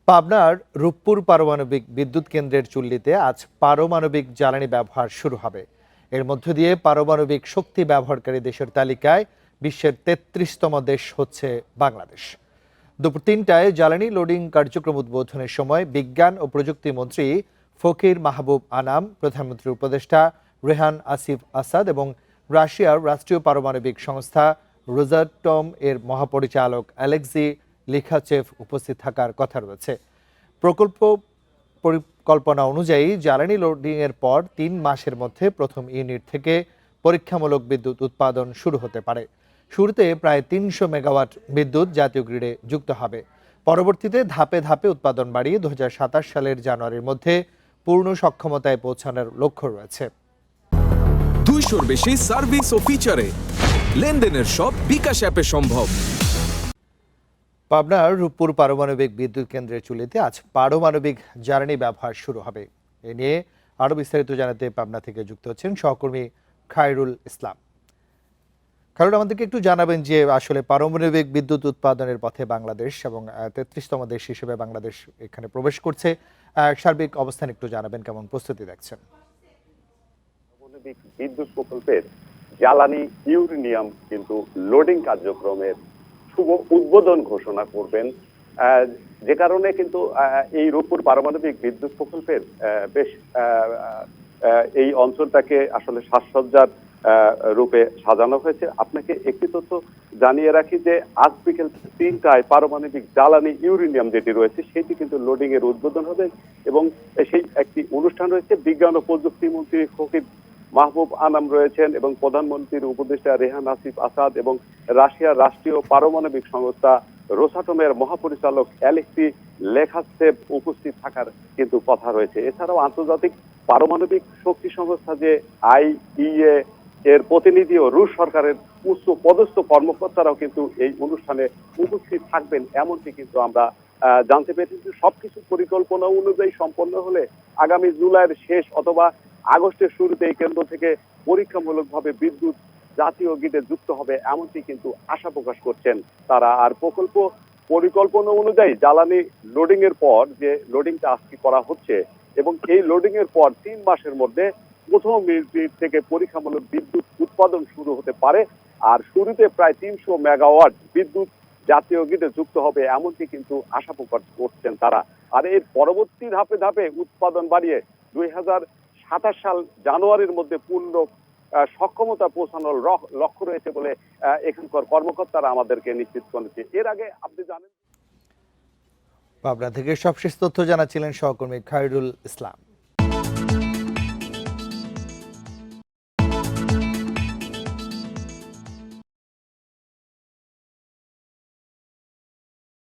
পাবনার রূপপুর পারমাণবিক বিদ্যুৎ কেন্দ্রের চুল্লিতে আজ পারমাণবিক জ্বালানি ব্যবহার শুরু হবে। এর মধ্য দিয়ে পারমাণবিক শক্তি ব্যবহারকারী দেশের তালিকায় বিশ্বের ৩৩তম দেশ হচ্ছে বাংলাদেশ। দুপুর ৩টায় জ্বালানি লোডিং কার্যক্রম উদ্বোধনের সময় বিজ্ঞান ও প্রযুক্তি মন্ত্রী ফকির মাহবুব আনাম, প্রধানমন্ত্রীর উপদেষ্টা রেহান আসিফ আসাদ এবং রাশিয়ার রাষ্ট্রীয় পারমাণবিক সংস্থা রোজাটম এর মহাপরিচালক অ্যালেক্সি লিখাচেভ উপস্থিত থাকার কথা রয়েছে। প্রকল্প পরিকল্পনা অনুযায়ী জ্বালানি লোডিংয়ের পর ৩ মাসের মধ্যে প্রথম ইউনিট থেকে পরীক্ষামূলক বিদ্যুৎ উৎপাদন শুরু হতে পারে। শুরুতে প্রায় ৩০০ মেগাওয়াট বিদ্যুৎ জাতীয় গ্রিডে যুক্ত হবে। পরবর্তীতে ধাপে ধাপে উৎপাদন বাড়িয়ে ২০২৭ সালের জানুয়ারির মধ্যে পূর্ণ সক্ষমতায় পৌঁছানোর লক্ষ্য রয়েছে। 200-র বেশি সার্ভিস ও ফিচারে লেনদেনের সব বিকাশ অ্যাপে সম্ভব। পাবনার রূপপুর পারমাণবিক বিদ্যুৎ কেন্দ্রের চুল্লিতে আজ পারমাণবিক জ্বালানি ব্যবহার শুরু হবে। এ নিয়ে আরো বিস্তারিত জানাতে পাবনা থেকে যুক্ত হচ্ছেন সহকর্মী খায়রুল ইসলাম। খায়রুল, আমাদেরকে একটু জানাবেন যে আসলে পারমাণবিক বিদ্যুৎ উৎপাদনের পথে বাংলাদেশ এবং ৩৩তম দেশ হিসেবে বাংলাদেশ এখানে প্রবেশ করছে। সার্বিক অবস্থান একটু জানাবেন, কেমন প্রস্তুতি দেখছেন? পারমাণবিক বিদ্যুৎ প্রকল্পের জ্বালানি ইউরেনিয়াম কিন্তু লোডিং কার্যক্রমের শুভ উদ্বোধন ঘোষণা করবেন, যে কারণে কিন্তু এই রূপপুর পারমাণবিক বিদ্যুৎ প্রকল্পের বেশ এই অঞ্চলটাকে আসলে সাজসজ্জার রূপে সাজানো হয়েছে। আপনাকে একটি তথ্য জানিয়ে রাখি যে আজ বিকেল ৩টায় পারমাণবিক জ্বালানি ইউরেনিয়াম যেটি রয়েছে সেটি কিন্তু লোডিং এর উদ্বোধন হবে এবং সেই একটি অনুষ্ঠান রয়েছে। বিজ্ঞান ও প্রযুক্তি মন্ত্রী ফকির মাহবুব আনাম রয়েছেন এবং প্রধানমন্ত্রীর উপদেষ্টা রেহান আসিফ আসাদ এবং রাশিয়ার রাষ্ট্রীয় পারমাণবিক সংস্থা রোসাটমের মহাপরিচালক অ্যালেক্সি লিখাচেভ উপস্থিত থাকার কিন্তু কথা রয়েছে। এছাড়াও আন্তর্জাতিক পারমাণবিক শক্তি সংস্থা যে আইইএ এর প্রতিনিধি ও রুশ সরকারের উচ্চ পদস্থ কর্মকর্তারাও কিন্তু এই অনুষ্ঠানে উপস্থিত থাকবেন, এমনটি কিন্তু আমরা জানতে পেরেছি। সবকিছু পরিকল্পনা অনুযায়ী সম্পন্ন হলে আগামী জুলাইয়ের শেষ অথবা আগস্টের শুরুতে এই কেন্দ্র থেকে পরীক্ষামূলকভাবে বিদ্যুৎ জাতীয় গ্রিডে যুক্ত হবে, এমনটি কিন্তু আশা প্রকাশ করছেন তারা। আর প্রকল্প পরিকল্পনা অনুযায়ী জ্বালানি লোডিং এর পর যে লোডিংটা আজকে করা হচ্ছে এবং এই লোডিং এর পর ৩ মাসের মধ্যে প্রথম ইউনিট থেকে পরীক্ষামূলক বিদ্যুৎ উৎপাদন শুরু হতে পারে। আর শুরুতে প্রায় ৩০০ মেগাওয়াট বিদ্যুৎ জাতীয় গ্রিডে যুক্ত হবে, এমনটি কিন্তু আশা প্রকাশ করছেন তারা। আর এর পরবর্তী ধাপে ধাপে উৎপাদন বাড়িয়ে ২০২৭ সাল জানুয়ারির মধ্যে পূর্ণ সক্ষমতা পৌঁছানোর লক্ষ্য রয়েছে বলে এখানকার কর্মকর্তারা আমাদেরকে নিশ্চিত করেছে। এর আগে আপনি জানেন, পাবনা থেকে সবশেষ তথ্য জানাচ্ছিলেন সহকর্মী খায়রুল ইসলাম।